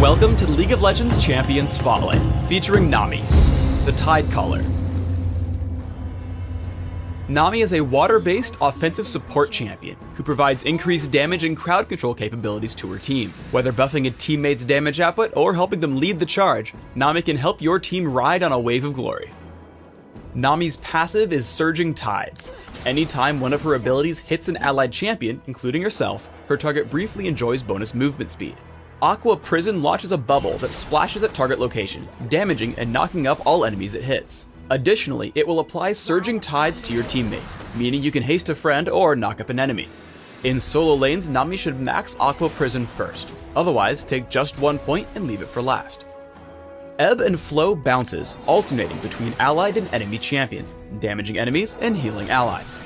Welcome to League of Legends Champion Spotlight, featuring Nami, the Tide Caller. Nami is a water-based offensive support champion who provides increased damage and crowd control capabilities to her team. Whether buffing a teammate's damage output or helping them lead the charge, Nami can help your team ride on a wave of glory. Nami's passive is Surging Tides. Anytime one of her abilities hits an allied champion, including herself, her target briefly enjoys bonus movement speed. Aqua Prison launches a bubble that splashes at target location, damaging and knocking up all enemies it hits. Additionally, it will apply Surging Tides to your teammates, meaning you can haste a friend or knock up an enemy. In solo lanes, Nami should max Aqua Prison first, otherwise take just 1 point and leave it for last. Ebb and Flow bounces, alternating between allied and enemy champions, damaging enemies and healing allies.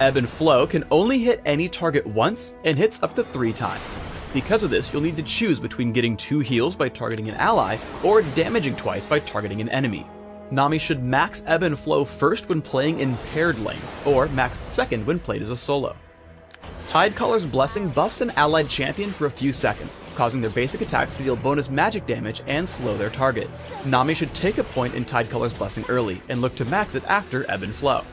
Ebb and Flow can only hit any target once and hits up to 3 times. Because of this, you'll need to choose between getting 2 heals by targeting an ally or damaging twice by targeting an enemy. Nami should max Ebb and Flow first when playing in paired lanes, or max second when played as a solo. Tide Caller's Blessing buffs an allied champion for a few seconds, causing their basic attacks to deal bonus magic damage and slow their target. Nami should take a point in Tide Caller's Blessing early and look to max it after Ebb and Flow.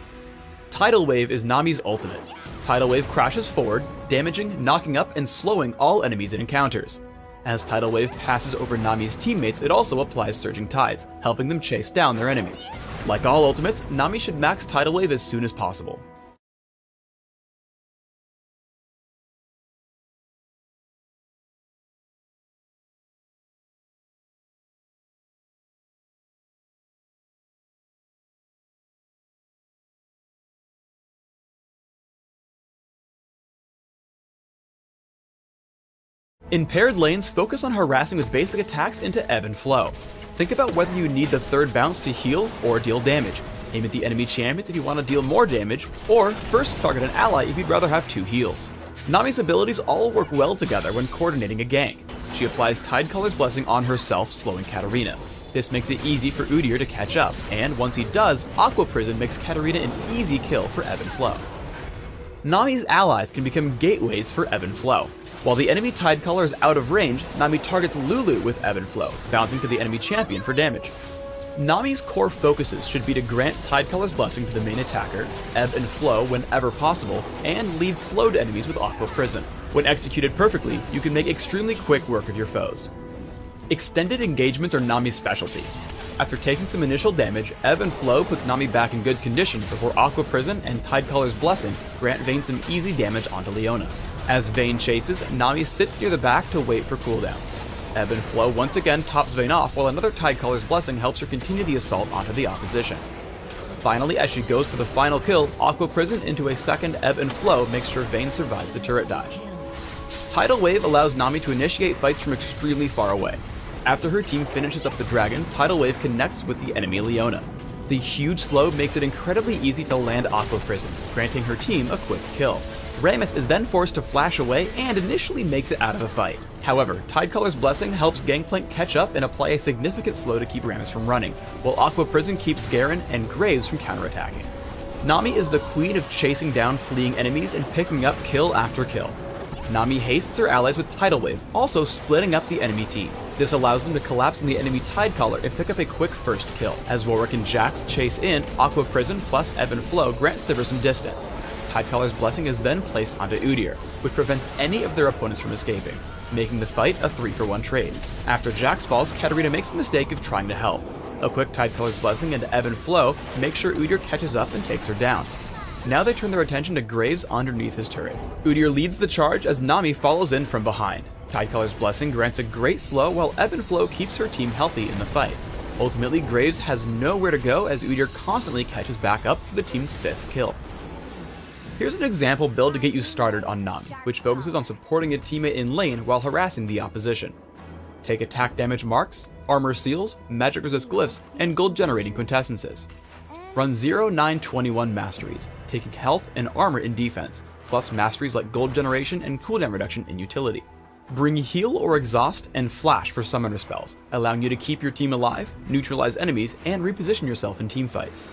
Tidal Wave is Nami's ultimate. Tidal Wave crashes forward, damaging, knocking up, and slowing all enemies it encounters. As Tidal Wave passes over Nami's teammates, it also applies Surging Tides, helping them chase down their enemies. Like all ultimates, Nami should max Tidal Wave as soon as possible. In paired lanes, focus on harassing with basic attacks into Ebb and Flow. Think about whether you need the third bounce to heal or deal damage. Aim at the enemy champions if you want to deal more damage, or first target an ally if you'd rather have 2 heals. Nami's abilities all work well together when coordinating a gank. She applies Tide Caller's Blessing on herself, slowing Katarina. This makes it easy for Udyr to catch up, and once he does, Aqua Prison makes Katarina an easy kill for Ebb and Flow. Nami's allies can become gateways for Ebb and Flow. While the enemy Tide Caller is out of range, Nami targets Lulu with Ebb and Flow, bouncing to the enemy champion for damage. Nami's core focuses should be to grant Tide Caller's Blessing to the main attacker, Ebb and Flow whenever possible, and lead slowed enemies with Aqua Prison. When executed perfectly, you can make extremely quick work of your foes. Extended engagements are Nami's specialty. After taking some initial damage, Ebb and Flow puts Nami back in good condition before Aqua Prison and Tide Caller's Blessing grant Vayne some easy damage onto Leona. As Vayne chases, Nami sits near the back to wait for cooldowns. Ebb and Flow once again tops Vayne off while another Tide Caller's Blessing helps her continue the assault onto the opposition. Finally, as she goes for the final kill, Aqua Prison into a second Ebb and Flow makes sure Vayne survives the turret dodge. Tidal Wave allows Nami to initiate fights from extremely far away. After her team finishes up the dragon, Tidal Wave connects with the enemy Leona. The huge slow makes it incredibly easy to land Aqua Prison, granting her team a quick kill. Rammus is then forced to flash away and initially makes it out of the fight. However, Tide Caller's Blessing helps Gangplank catch up and apply a significant slow to keep Rammus from running, while Aqua Prison keeps Garen and Graves from counterattacking. Nami is the queen of chasing down fleeing enemies and picking up kill after kill. Nami hastes her allies with Tidal Wave, also splitting up the enemy team. This allows them to collapse in the enemy Tide Caller and pick up a quick first kill. As Warwick and Jax chase in, Aqua Prison plus Ebb and Flow grant Sivir some distance. Tide Caller's Blessing is then placed onto Udyr, which prevents any of their opponents from escaping, making the fight a 3-for-1 trade. After Jax falls, Katarina makes the mistake of trying to help. A quick Tide Caller's Blessing into Ebb and Flow makes sure Udyr catches up and takes her down. Now they turn their attention to Graves underneath his turret. Udyr leads the charge as Nami follows in from behind. Tide Caller's Blessing grants a great slow while Ebb and Flow keeps her team healthy in the fight. Ultimately, Graves has nowhere to go as Udyr constantly catches back up for the team's 5th kill. Here's an example build to get you started on Nami, which focuses on supporting a teammate in lane while harassing the opposition. Take attack damage marks, armor seals, magic resist glyphs, and gold generating quintessences. Run 0-9-21 masteries, taking health and armor in defense, plus masteries like gold generation and cooldown reduction in utility. Bring heal or exhaust and flash for summoner spells, allowing you to keep your team alive, neutralize enemies, and reposition yourself in teamfights.